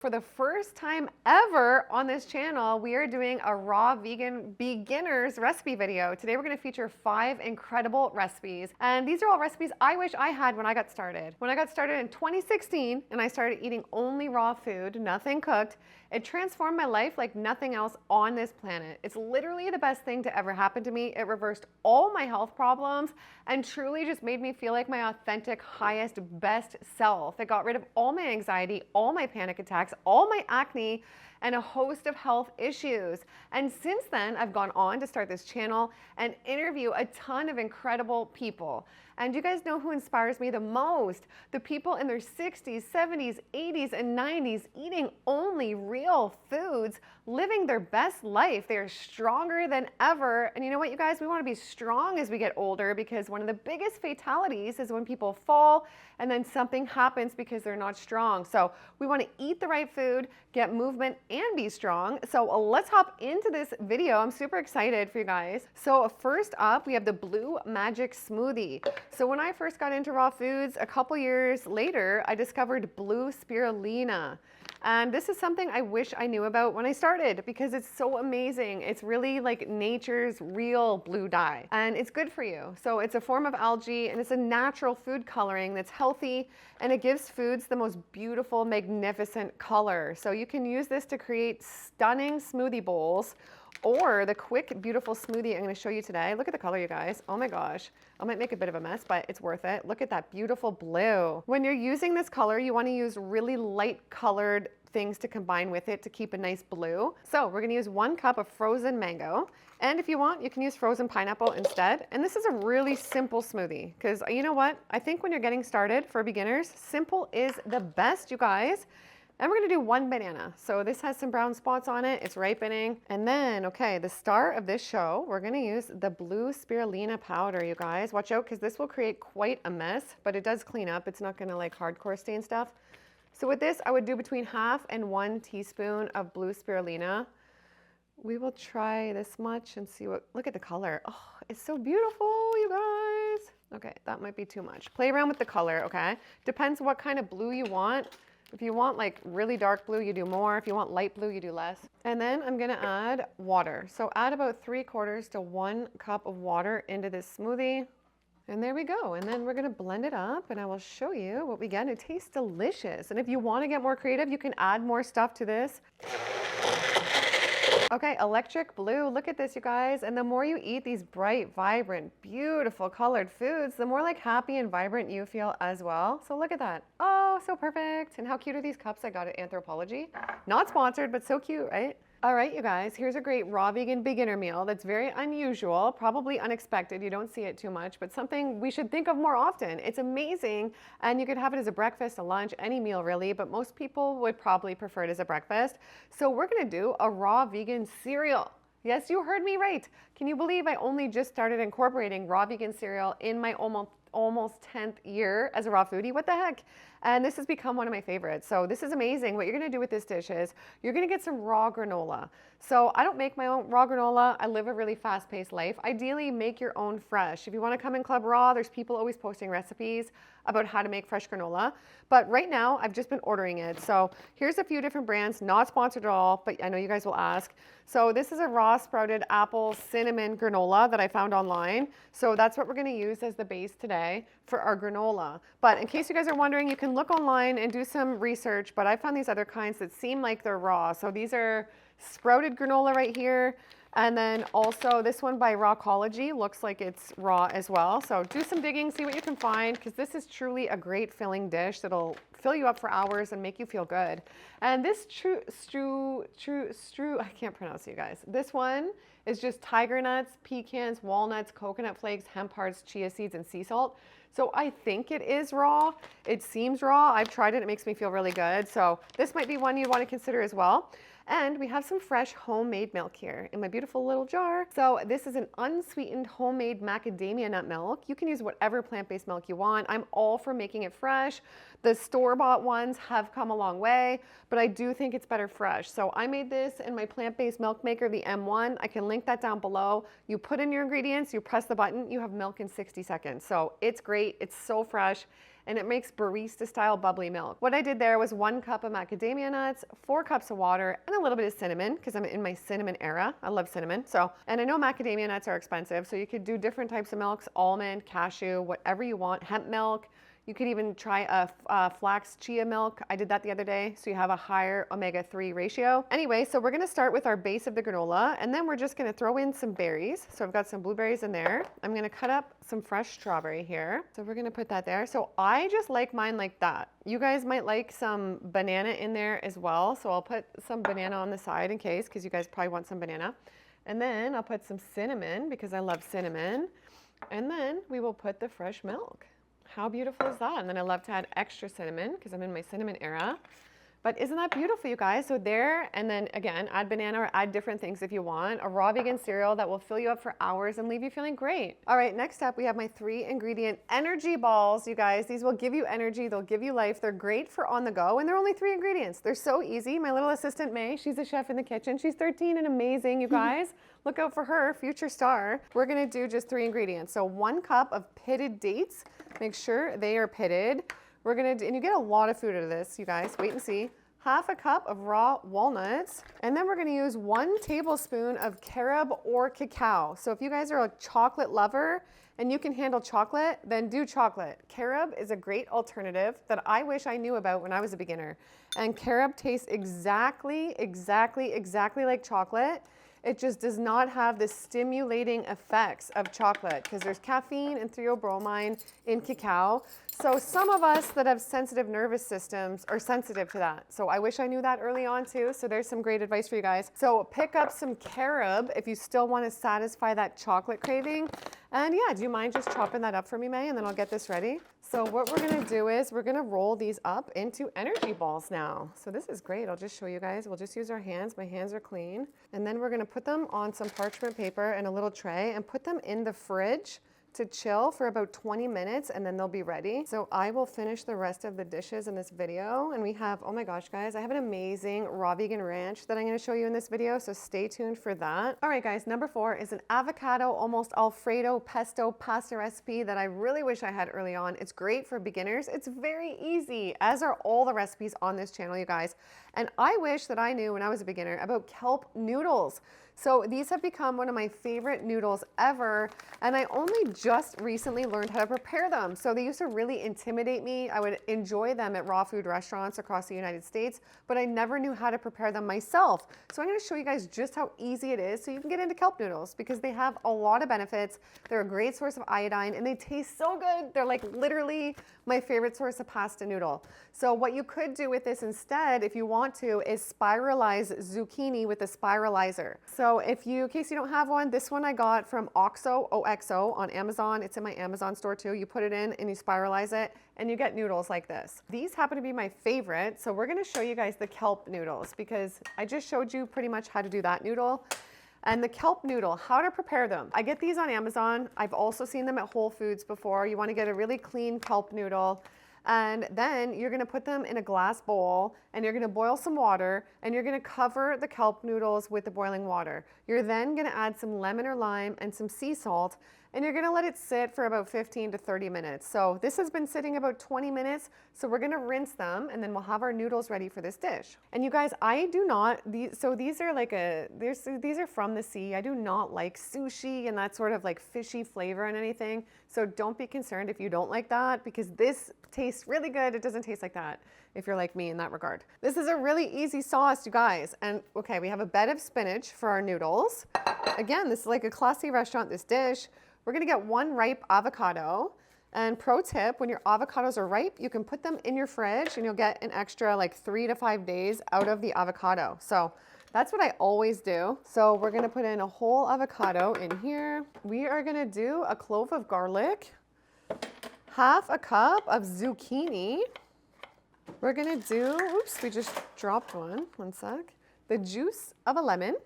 For the first time ever on this channel, we are doing a raw vegan beginner's recipe video. Today we're going to feature 5 incredible recipes, and these are all recipes I wish I had when I got started. When I got started in 2016 and I started eating only raw food, nothing cooked, it transformed my life like nothing else on this planet. It's literally the best thing to ever happen to me. It reversed all my health problems and truly just made me feel like my authentic, highest, best self. It got rid of all my anxiety, all my panic attacks, all my acne, and a host of health issues. And since then, I've gone on to start this channel and interview a ton of incredible people. And you guys know who inspires me the most? The people in their 60s, 70s, 80s, and 90s eating only real foods, living their best life. They are stronger than ever. And you know what, you guys? We want to be strong as we get older, because one of the biggest fatalities is when people fall and then something happens because they're not strong. So we want to eat the right food, get movement, and be strong. So let's hop into this video. I'm super excited for you guys. So first up, we have the Blue Magic Smoothie. So when I first got into raw foods, a couple years later, I discovered blue spirulina. And this is something I wish I knew about when I started, because it's so amazing. It's really like nature's real blue dye, and it's good for you. So it's a form of algae, and it's a natural food coloring that's healthy, and it gives foods the most beautiful, magnificent color. So you can use this to create stunning smoothie bowls, or the quick, beautiful smoothie I'm going to show you today. Look at the color, you guys. Oh my gosh. I might make a bit of a mess, but it's worth it. Look at that beautiful blue. When you're using this color, you want to use really light colored things to combine with it to keep a nice blue. So we're going to use 1 cup of frozen mango. And if you want, you can use frozen pineapple instead. And this is a really simple smoothie, because you know what? I think when you're getting started for beginners, simple is the best, you guys. And we're gonna do 1 banana. So this has some brown spots on it, it's ripening. And then, okay, the star of this show, we're gonna use the blue spirulina powder, you guys. Watch out, because this will create quite a mess, but it does clean up. It's not gonna like hardcore stain stuff. So with this, I would do between 1/2 and 1 teaspoon of blue spirulina. We will try this much and see what, look at the color. Oh, it's so beautiful, you guys. Okay, that might be too much. Play around with the color, okay? Depends what kind of blue you want. If you want like really dark blue, you do more. If you want light blue, you do less. And then I'm gonna add water. So add about 3/4 to 1 cup of water into this smoothie. And there we go. And then we're gonna blend it up, and I will show you what we get. It tastes delicious. And if you wanna get more creative, you can add more stuff to this. Okay, electric blue, look at this, you guys. And the more you eat these bright, vibrant, beautiful colored foods, the more like happy and vibrant you feel as well. So look at that. Oh, so perfect. And how cute are these cups I got at Anthropology? Not sponsored, but so cute, right? All right, you guys, here's a great raw vegan beginner meal that's very unusual, probably unexpected. You don't see it too much, but something we should think of more often. It's amazing, and you could have it as a breakfast, a lunch, any meal really, but most people would probably prefer it as a breakfast. So we're gonna do a raw vegan cereal. Yes, you heard me right. Can you believe I only just started incorporating raw vegan cereal in my almost 10th year as a raw foodie? What the heck? And this has become one of my favorites. So this is amazing. What you're gonna do with this dish is you're gonna get some raw granola. So I don't make my own raw granola. I live a really fast-paced life. Ideally, make your own fresh. If you wanna come in Club Raw, there's people always posting recipes about how to make fresh granola. But right now, I've just been ordering it. So here's a few different brands, not sponsored at all, but I know you guys will ask. So this is a raw sprouted apple cinnamon granola that I found online. So that's what we're gonna use as the base today for our granola. But in case you guys are wondering, you can look online and do some research, but I found these other kinds that seem like they're raw. So these are sprouted granola right here. And then also this one by Rawcology looks like it's raw as well. So do some digging, see what you can find, because this is truly a great filling dish that'll fill you up for hours and make you feel good. And this I can't pronounce it, you guys. This one is just tiger nuts, pecans, walnuts, coconut flakes, hemp hearts, chia seeds, and sea salt. So I think it is raw. It seems raw. I've tried it. It makes me feel really good. So this might be one you want to consider as well. And we have some fresh homemade milk here in my beautiful little jar. So this is an unsweetened homemade macadamia nut milk. You can use whatever plant-based milk you want. I'm all for making it fresh. The store-bought ones have come a long way, but I do think it's better fresh. So I made this in my plant-based milk maker, the M1. I can link that down below. You put in your ingredients, you press the button, you have milk in 60 seconds. So it's great. It's so fresh. and it makes barista style bubbly milk. What I did there was 1 cup of macadamia nuts, 4 cups of water, and a little bit of cinnamon because I'm in my cinnamon era. I love cinnamon. And I know macadamia nuts are expensive, so you could do different types of milks, almond, cashew, whatever you want, hemp milk. You could even try a flax chia milk. I did that the other day, so you have a higher omega-3 ratio. Anyway, so we're gonna start with our base of the granola, and then we're just gonna throw in some berries. So I've got some blueberries in there. I'm gonna cut up some fresh strawberry here. So we're gonna put that there. So I just like mine like that. You guys might like some banana in there as well. So I'll put some banana on the side in case, because you guys probably want some banana. And then I'll put some cinnamon because I love cinnamon. And then we will put the fresh milk. How beautiful is that? And then I love to add extra cinnamon because I'm in my cinnamon era. But isn't that beautiful, you guys? So there, and then again, add banana or add different things if you want. A raw vegan cereal that will fill you up for hours and leave you feeling great. All right, next up, we have my 3-ingredient energy balls, you guys. These will give you energy, they'll give you life. They're great for on the go, and they're only 3 ingredients. They're so easy. My little assistant, May, she's a chef in the kitchen. She's 13 and amazing, you guys. Look out for her, future star. We're gonna do just 3 ingredients. So 1 cup of pitted dates. Make sure they are pitted. We're gonna do, and you get a lot of food out of this, you guys. Wait and see. 1/2 cup of raw walnuts, and then we're gonna use 1 tablespoon of carob or cacao. So if you guys are a chocolate lover and you can handle chocolate, then do chocolate. Carob is a great alternative that I wish I knew about when I was a beginner. And carob tastes exactly like chocolate. It just does not have the stimulating effects of chocolate because there's caffeine and theobromine in cacao. So some of us that have sensitive nervous systems are sensitive to that. So I wish I knew that early on too. So there's some great advice for you guys. So pick up some carob if you still want to satisfy that chocolate craving. And yeah, do you mind just chopping that up for me, May? And then I'll get this ready. So what we're gonna do is we're gonna roll these up into energy balls now. So this is great. I'll just show you guys. We'll just use our hands. My hands are clean. And then we're gonna put them on some parchment paper and a little tray and put them in the fridge to chill for about 20 minutes and then they'll be ready. So I will finish the rest of the dishes in this video. And we have, oh my gosh, guys, I have an amazing raw vegan ranch that I'm gonna show you in this video. So stay tuned for that. All right, guys, number 4 is an avocado, almost alfredo pesto pasta recipe that I really wish I had early on. It's great for beginners. It's very easy, as are all the recipes on this channel, you guys. And I wish that I knew when I was a beginner about kelp noodles. So these have become one of my favorite noodles ever, and I only just recently learned how to prepare them. So they used to really intimidate me. I would enjoy them at raw food restaurants across the United States, but I never knew how to prepare them myself. So I'm gonna show you guys just how easy it is so you can get into kelp noodles because they have a lot of benefits. They're a great source of iodine and they taste so good. They're like literally my favorite source of pasta noodle. So what you could do with this instead, if you want to, is spiralize zucchini with a spiralizer. So if you, in case you don't have one, this one I got from OXO, OXO on Amazon. It's in my Amazon store too. You put it in and you spiralize it and you get noodles like this. These happen to be my favorite. So we're gonna show you guys the kelp noodles because I just showed you pretty much how to do that noodle. And the kelp noodle, how to prepare them. I get these on Amazon. I've also seen them at Whole Foods before. You wanna get a really clean kelp noodle. And then you're gonna put them in a glass bowl and you're gonna boil some water and you're gonna cover the kelp noodles with the boiling water. You're then gonna add some lemon or lime and some sea salt and you're gonna let it sit for about 15 to 30 minutes. So this has been sitting about 20 minutes. So we're gonna rinse them and then we'll have our noodles ready for this dish. And you guys, I do not, these are like these are from the sea. I do not like sushi and that sort of like fishy flavor and anything. So don't be concerned if you don't like that because this tastes really good. It doesn't taste like that if you're like me in that regard. This is a really easy sauce, you guys. And okay, we have a bed of spinach for our noodles. Again, this is like a classy restaurant, this dish. We're gonna get 1 ripe avocado. And pro tip, when your avocados are ripe, you can put them in your fridge and you'll get an extra like 3 to 5 days out of the avocado. So that's what I always do. So we're gonna put in a whole avocado in here. We are gonna do a clove of garlic, 1/2 cup of zucchini. We're gonna do, oops, we just dropped one sec. The juice of a lemon.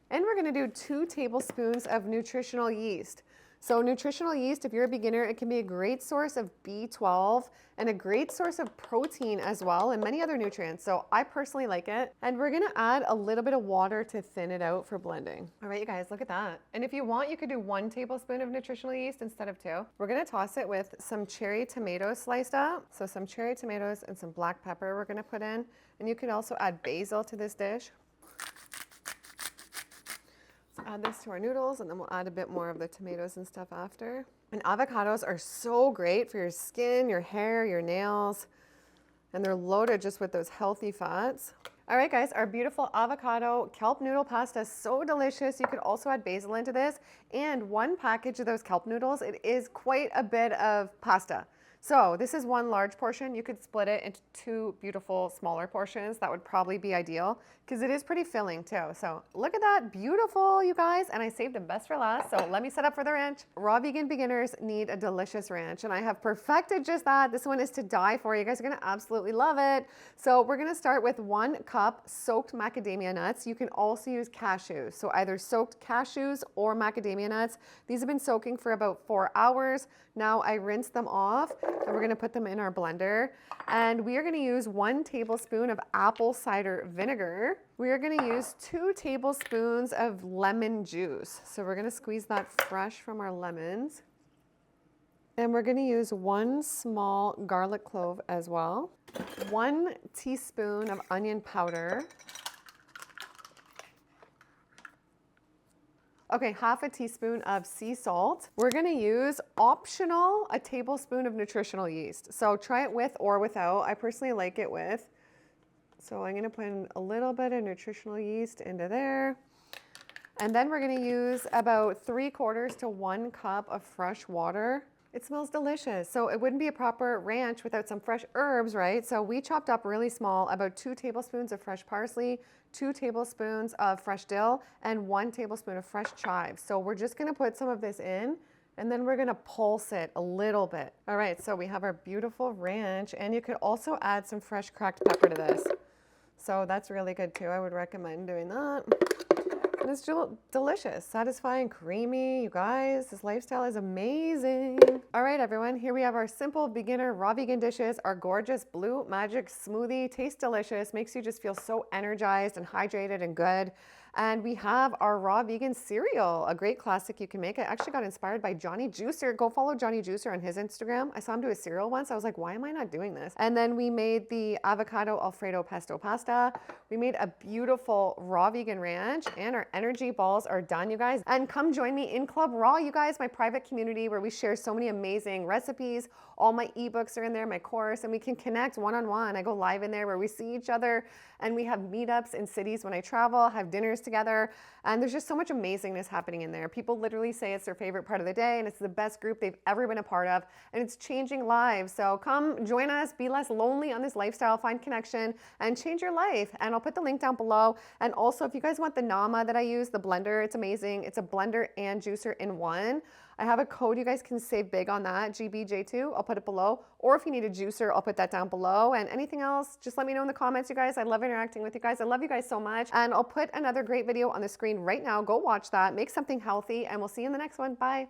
And we're gonna do 2 tablespoons of nutritional yeast. So nutritional yeast, if you're a beginner, it can be a great source of B12 and a great source of protein as well and many other nutrients. So I personally like it. And we're gonna add a little bit of water to thin it out for blending. All right, you guys, look at that. And if you want, you could do 1 tablespoon of nutritional yeast instead of 2. We're gonna toss it with some cherry tomatoes sliced up. So some cherry tomatoes and some black pepper we're gonna put in. And you can also add basil to this dish. Let's add this to our noodles, and then we'll add a bit more of the tomatoes and stuff after. And avocados are so great for your skin, your hair, your nails, and they're loaded just with those healthy fats. All right, guys, our beautiful avocado kelp noodle pasta is so delicious. You could also add basil into this, and 1 package of those kelp noodles, it is quite a bit of pasta. So this is 1 large portion. You could split it into 2 beautiful smaller portions. That would probably be ideal because it is pretty filling too. So look at that, beautiful, you guys. And I saved the best for last. So let me set up for the ranch. Raw vegan beginners need a delicious ranch, and I have perfected just that. This one is to die for. You guys are gonna absolutely love it. So we're gonna start with 1 cup soaked macadamia nuts. You can also use cashews. So either soaked cashews or macadamia nuts. These have been soaking for about 4 hours. Now I rinse them off, and we're gonna put them in our blender. And we are gonna use 1 tablespoon of apple cider vinegar. We are gonna use 2 tablespoons of lemon juice. So we're gonna squeeze that fresh from our lemons. And we're gonna use 1 small garlic clove as well. 1 teaspoon of onion powder. Okay, half a teaspoon of sea salt. We're gonna use optional, a tablespoon of nutritional yeast. So try it with or without. I personally like it with. So I'm gonna put in a little bit of nutritional yeast into there. And then we're gonna use about 3/4 to 1 cup of fresh water. It smells delicious. So it wouldn't be a proper ranch without some fresh herbs, right? So we chopped up really small, about 2 tablespoons of fresh parsley, 2 tablespoons of fresh dill, and 1 tablespoon of fresh chives. So we're just gonna put some of this in, and then we're gonna pulse it a little bit. All right, so we have our beautiful ranch, and you could also add some fresh cracked pepper to this. So that's really good too. I would recommend doing that. And it's delicious, satisfying, creamy. You guys, this lifestyle is amazing. All right, everyone, here we have our simple beginner raw vegan dishes. Our gorgeous blue magic smoothie, tastes delicious, makes you just feel so energized and hydrated and good. And we have our raw vegan cereal, a great classic you can make. I actually got inspired by Johnny Juicer. Go follow Johnny Juicer on his Instagram. I saw him do a cereal once. I was like, why am I not doing this? And then we made the avocado alfredo pesto pasta. We made a beautiful raw vegan ranch, and our energy balls are done, you guys. And come join me in Club Raw, you guys, my private community where we share so many amazing recipes. All my ebooks are in there, my course, and we can connect one-on-one. I go live in there where we see each other, and we have meetups in cities when I travel, have dinners together, and there's just so much amazingness happening in there. People literally say it's their favorite part of the day, and it's the best group they've ever been a part of, and it's changing lives. So come join us, be less lonely on this lifestyle, find connection, and change your life. And I'll put the link down below. And also, if you guys want the NAMA that I use, the blender, it's amazing. It's a blender and juicer in one. I have a code you guys can save big on that, GBJ2. I'll put it below. Or if you need a juicer, I'll put that down below. And anything else, just let me know in the comments, you guys. I love interacting with you guys. I love you guys so much. And I'll put another great video on the screen right now. Go watch that. Make something healthy, and we'll see you in the next one. Bye.